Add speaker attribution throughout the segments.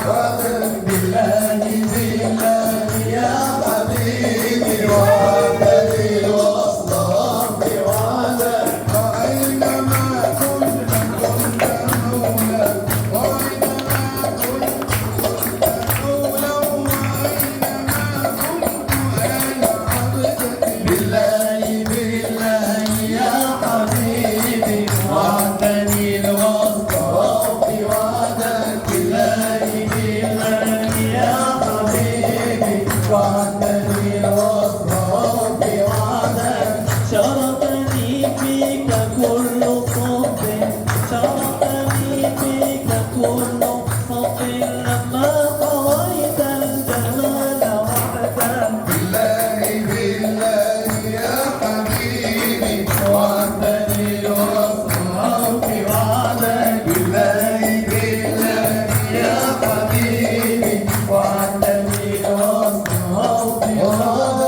Speaker 1: وعدك بالله بالله يا حبيبي وعدني الوصل بوعدك وأينما كنت مولا وأينما كنت مولا وأينما كنت أنا عبدك بالله بالله يا حبيبي وعدني الوصل بوعدك بالله بالله يا حبيبي وعدني الوصل بوعدك
Speaker 2: شرطني فيك كل صوت شرطني فيك كل صوت لما طويت الجمال وحدك
Speaker 1: بالله بالله يا حبيبي وعدني الوصل بوعدك بالله بالله يا حبيبي وعدني الوصل بوعدك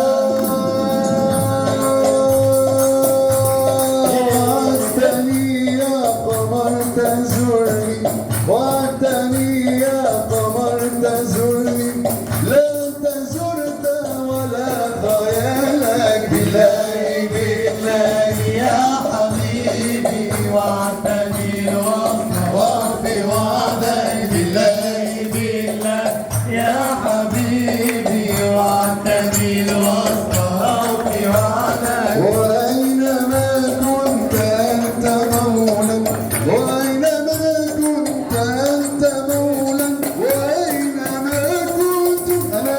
Speaker 1: وعدتني يا قمر تزورني لا تزرت ولا خيالك بالله بالله يا حبيبي وعدتني الوصل بوعدك بالله بالله يا حبيبي وعدتني الوصل بوعدك وأينما كنت أنت مولا وأينما كنت أنت مولا وأينما كنت أنا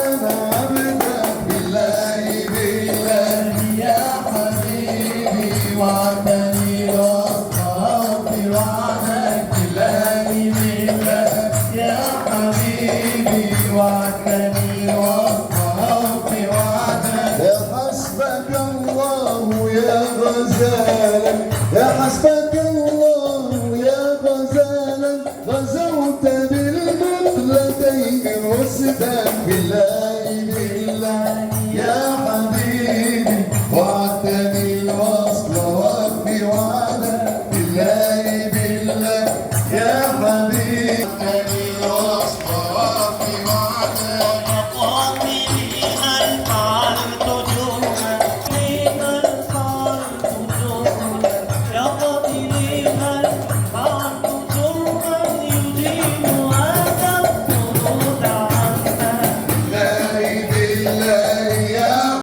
Speaker 1: عبدك بالله بالله يا حبيبي وعدني الوصل بوعدك بالله بالله يا حبيبي وعدني الوصل بوعدك يا حسبك الله يا غزالك يا حسبك